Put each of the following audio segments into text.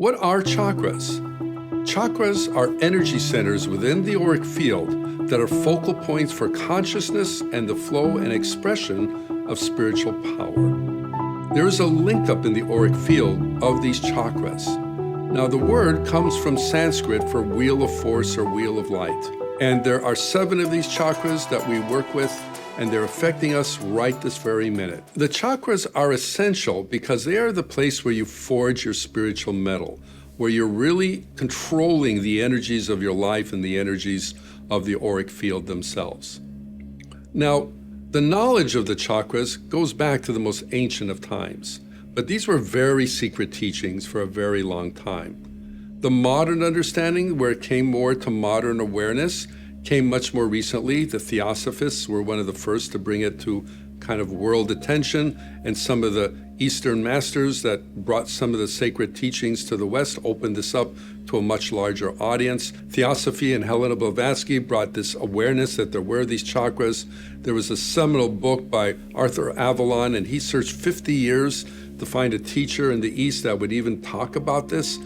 What are chakras? Chakras are energy centers within the auric field that are focal points for consciousness and the flow and expression of spiritual power. There is a link up in the auric field of these chakras. Now, the word comes from Sanskrit for wheel of force or wheel of light. And there are 7 of these chakras that we work with, and they're affecting us right this very minute. The chakras are essential because they are the place where you forge your spiritual metal, where you're really controlling the energies of your life and the energies of the auric field themselves. Now, the knowledge of the chakras goes back to the most ancient of times, but these were very secret teachings for a very long time. The modern understanding, where it came more to modern awareness, came much more recently. The Theosophists were one of the first to bring it to kind of world attention, and some of the Eastern masters that brought some of the sacred teachings to the West opened this up to a much larger audience. Theosophy and Helena Blavatsky brought this awareness that there were these chakras. There was a seminal book by Arthur Avalon, and he searched 50 years to find a teacher in the East that would even talk about this.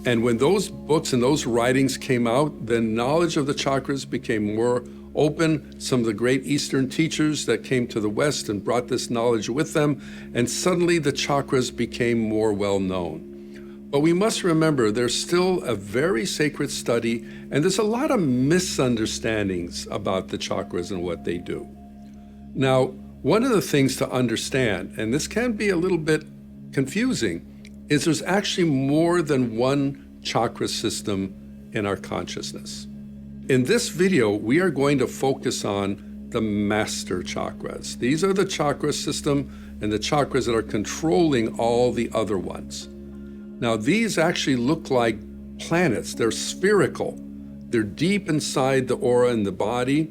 And when those books and those writings came out, then knowledge of the chakras became more open. Some of the great Eastern teachers that came to the West and brought this knowledge with them, and suddenly the chakras became more well known. But we must remember there's still a very sacred study, and there's a lot of misunderstandings about the chakras and what they do. Now, one of the things to understand, and this can be a little bit confusing, is there's actually more than one chakra system in our consciousness. In this video, we are going to focus on the master chakras. These are the chakra system and the chakras that are controlling all the other ones. Now, these actually look like planets. They're spherical. They're deep inside the aura in the body,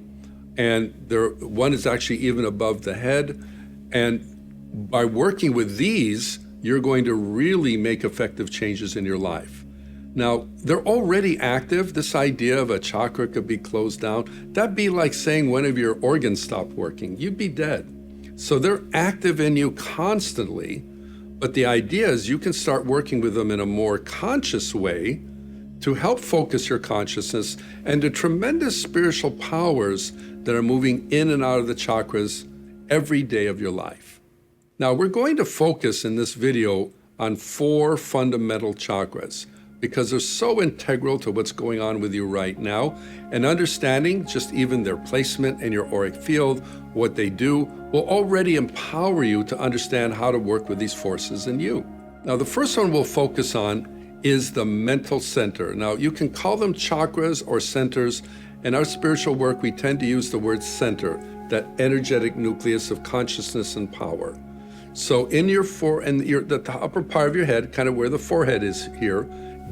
and one is actually even above the head. And by working with these, you're going to really make effective changes in your life. Now, they're already active. This idea of a chakra could be closed down. That'd be like saying one of your organs stopped working. You'd be dead. So they're active in you constantly, but the idea is you can start working with them in a more conscious way to help focus your consciousness and the tremendous spiritual powers that are moving in and out of the chakras every day of your life. Now, we're going to focus in this video on 4 fundamental chakras because they're so integral to what's going on with you right now, and understanding just even their placement in your auric field, what they do, will already empower you to understand how to work with these forces in you. Now, the first one we'll focus on is the mental center. Now, you can call them chakras or centers. In our spiritual work, we tend to use the word center, that energetic nucleus of consciousness and power. So in the upper part of your head, kind of where the forehead is here,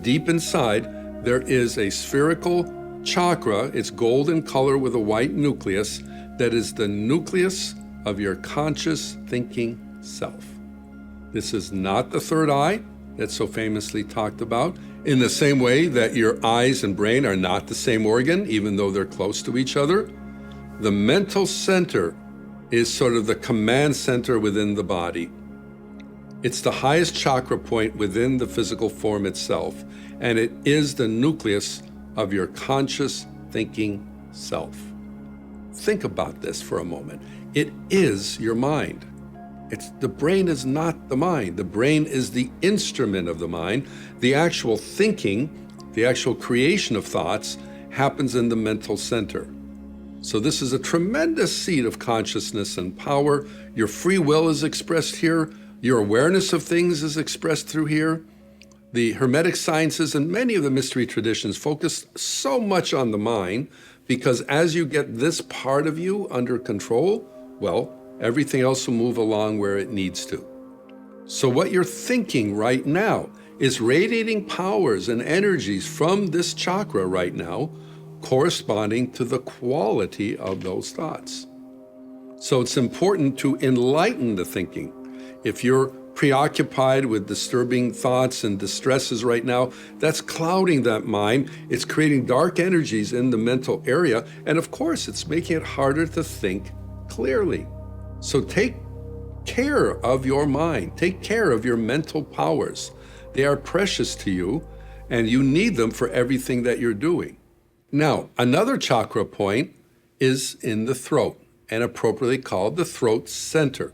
deep inside, there is a spherical chakra. It's gold in color with a white nucleus that is the nucleus of your conscious thinking self. This is not the third eye that's so famously talked about, in the same way that your eyes and brain are not the same organ, even though they're close to each other. The mental center is sort of the command center within the body. It's the highest chakra point within the physical form itself, and it is the nucleus of your conscious thinking self. Think about this for a moment. It is your mind. The brain is not the mind. The brain is the instrument of the mind. The actual thinking, the actual creation of thoughts happens in the mental center. So this is a tremendous seat of consciousness and power. Your free will is expressed here. Your awareness of things is expressed through here. The Hermetic sciences and many of the mystery traditions focus so much on the mind because as you get this part of you under control, well, everything else will move along where it needs to. So what you're thinking right now is radiating powers and energies from this chakra right now, corresponding to the quality of those thoughts. So it's important to enlighten the thinking. If you're preoccupied with disturbing thoughts and distresses right now, that's clouding that mind. It's creating dark energies in the mental area. And of course, it's making it harder to think clearly. So take care of your mind. Take care of your mental powers. They are precious to you, and you need them for everything that you're doing. Now, another chakra point is in the throat, and appropriately called the throat center.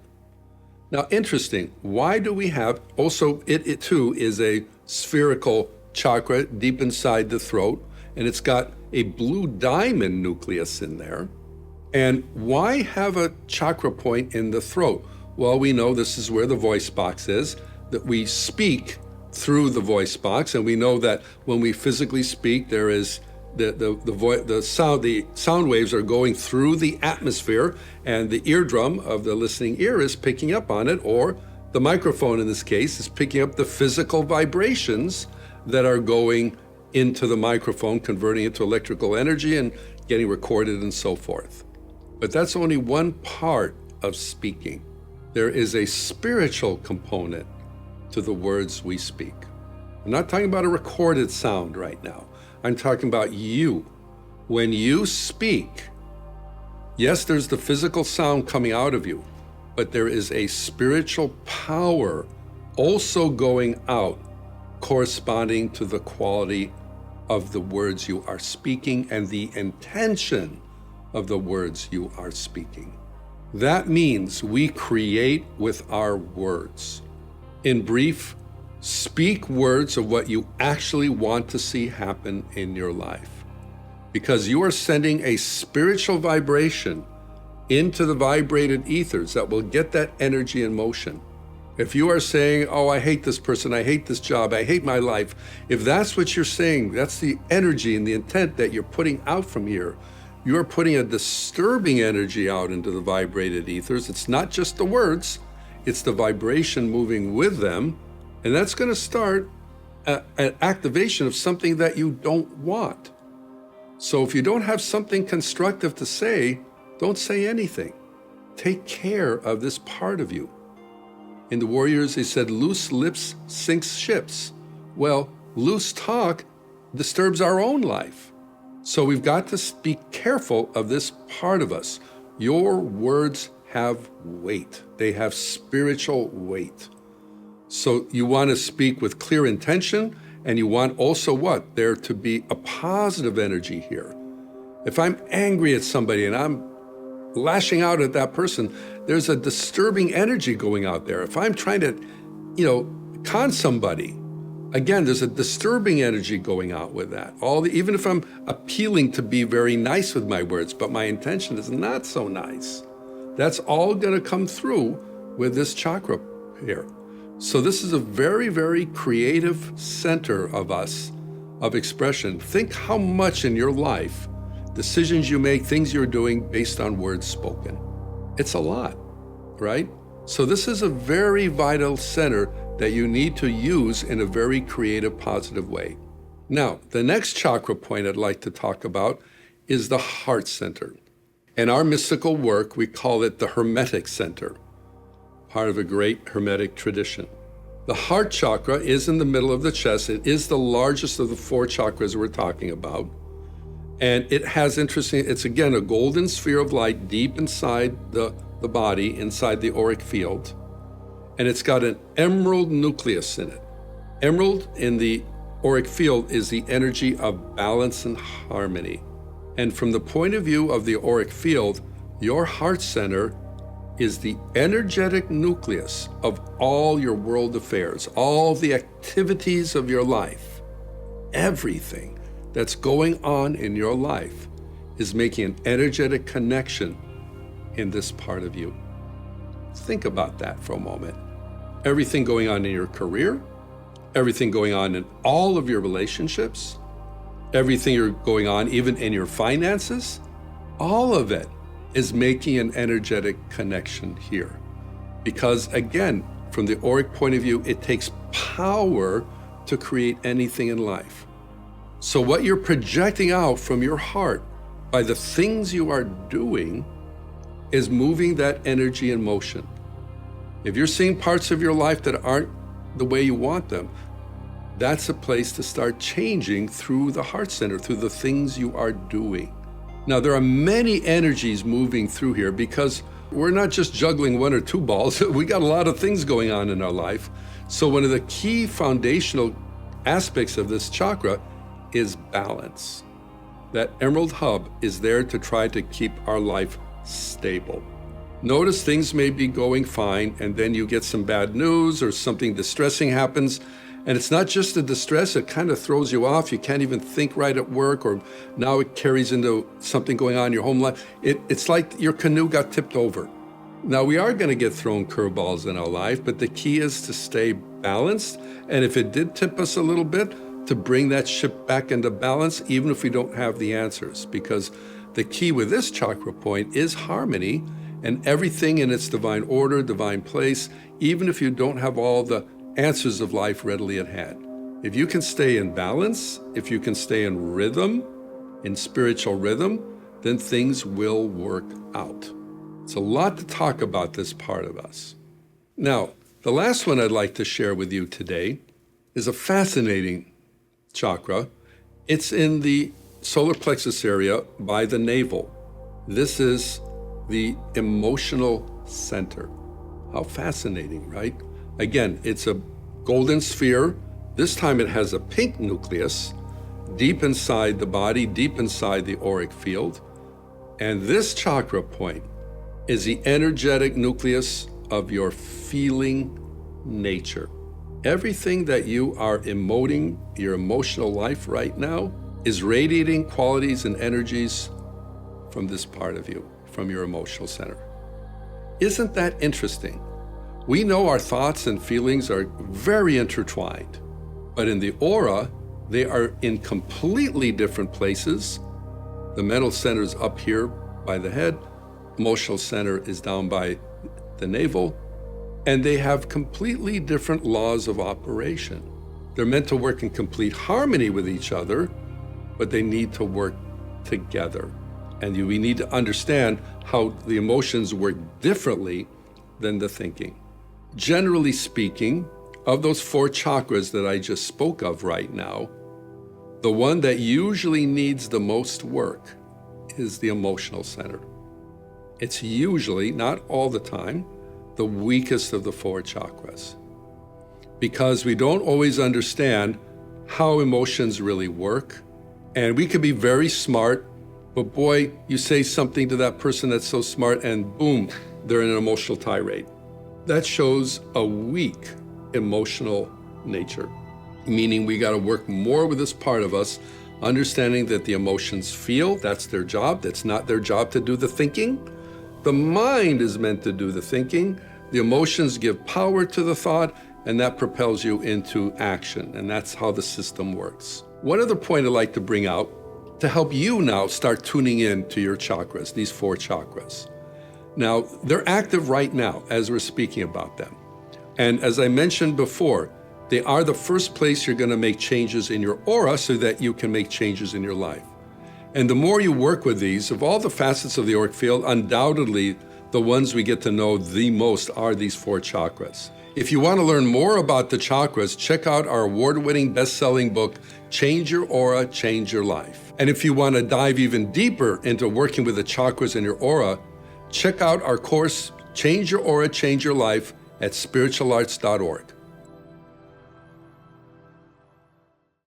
Now, interesting, why do we have, also it too is a spherical chakra deep inside the throat, and it's got a blue diamond nucleus in there. And why have a chakra point in the throat? Well, we know this is where the voice box is, that we speak through the voice box, and we know that when we physically speak, there is the sound waves are going through the atmosphere, and the eardrum of the listening ear is picking up on it, or the microphone in this case is picking up the physical vibrations that are going into the microphone, converting it to electrical energy and getting recorded and so forth. But that's only one part of speaking. There is a spiritual component to the words we speak. I'm not talking about a recorded sound right now. I'm talking about you. When you speak, yes, there's the physical sound coming out of you, but there is a spiritual power also going out, corresponding to the quality of the words you are speaking and the intention of the words you are speaking. That means we create with our words. In brief, speak words of what you actually want to see happen in your life, because you are sending a spiritual vibration into the vibrated ethers that will get that energy in motion. If you are saying, oh, I hate this person, I hate this job, I hate my life, if that's what you're saying, that's the energy and the intent that you're putting out from here. You are putting a disturbing energy out into the vibrated ethers. It's not just the words, it's the vibration moving with them. And that's going to start an activation of something that you don't want. So if you don't have something constructive to say, don't say anything. Take care of this part of you. In the Warriors, they said, loose lips sinks ships. Well, loose talk disturbs our own life. So we've got to be careful of this part of us. Your words have weight. They have spiritual weight. So you want to speak with clear intention, and you want also what? There to be a positive energy here. If I'm angry at somebody and I'm lashing out at that person, there's a disturbing energy going out there. If I'm trying to, con somebody, again, there's a disturbing energy going out with that. Even if I'm appealing to be very nice with my words, but my intention is not so nice, that's all going to come through with this chakra here. So this is a very, very creative center of us, of expression. Think how much in your life, decisions you make, things you're doing based on words spoken. It's a lot, right? So this is a very vital center that you need to use in a very creative, positive way. Now, the next chakra point I'd like to talk about is the heart center. In our mystical work, we call it the Hermetic Center, part of a great Hermetic tradition. The heart chakra is in the middle of the chest. It is the largest of the four chakras we're talking about. And it has it's again a golden sphere of light deep inside the body, inside the auric field. And it's got an emerald nucleus in it. Emerald in the auric field is the energy of balance and harmony. And from the point of view of the auric field, your heart center is the energetic nucleus of all your world affairs, all the activities of your life. Everything that's going on in your life is making an energetic connection in this part of you. Think about that for a moment. Everything going on in your career, everything going on in all of your relationships, everything you're going on even in your finances, all of it is making an energetic connection here. Because again, from the auric point of view, it takes power to create anything in life. So what you're projecting out from your heart by the things you are doing is moving that energy in motion. If you're seeing parts of your life that aren't the way you want them, that's a place to start changing through the heart center, through the things you are doing. Now, there are many energies moving through here because We're not just juggling one or two balls. We got a lot of things going on in our life. So one of the key foundational aspects of this chakra is balance. That emerald hub is there to try to keep our life stable. Notice things may be going fine, and then you get some bad news or something distressing happens. And it's not just the distress, it kind of throws you off. You can't even think right at work, or now it carries into something going on in your home life. It's like your canoe got tipped over. Now, we are going to get thrown curveballs in our life, but the key is to stay balanced. And if it did tip us a little bit, to bring that ship back into balance, even if we don't have the answers. Because the key with this chakra point is harmony and everything in its divine order, divine place, even if you don't have all the answers of life readily at hand. If you can stay in balance, if you can stay in rhythm, in spiritual rhythm, then things will work out. It's a lot to talk about this part of us. Now, the last one I'd like to share with you today is a fascinating chakra. It's in the solar plexus area by the navel. This is the emotional center. How fascinating, right? Again, it's a golden sphere. This time it has a pink nucleus deep inside the body, deep inside the auric field. And this chakra point is the energetic nucleus of your feeling nature. Everything that you are emoting, your emotional life right now, is radiating qualities and energies from this part of you, from your emotional center. Isn't that interesting? We know our thoughts and feelings are very intertwined, but in the aura, they are in completely different places. The mental center is up here by the head, emotional center is down by the navel, and they have completely different laws of operation. They're meant to work in complete harmony with each other, but they need to work together. And we need to understand how the emotions work differently than the thinking. Generally speaking, of those 4 chakras that I just spoke of right now, the one that usually needs the most work is the emotional center. It's usually, not all the time, the weakest of the 4 chakras, because we don't always understand how emotions really work. And we could be very smart, but boy, you say something to that person that's so smart and boom, they're in an emotional tirade. That shows a weak emotional nature, meaning we got to work more with this part of us, understanding that the emotions feel, that's their job. That's not their job to do the thinking. The mind is meant to do the thinking. The emotions give power to the thought, and that propels you into action. And that's how the system works. One other point I'd like to bring out to help you now start tuning in to your chakras, these 4 chakras. Now, they're active right now as we're speaking about them. And as I mentioned before, they are the first place you're going to make changes in your aura so that you can make changes in your life. And the more you work with these, of all the facets of the auric field, undoubtedly the ones we get to know the most are these 4 chakras. If you want to learn more about the chakras, check out our award-winning best-selling book, Change Your Aura, Change Your Life. And if you want to dive even deeper into working with the chakras in your aura, check out our course, Change Your Aura, Change Your Life at spiritualarts.org.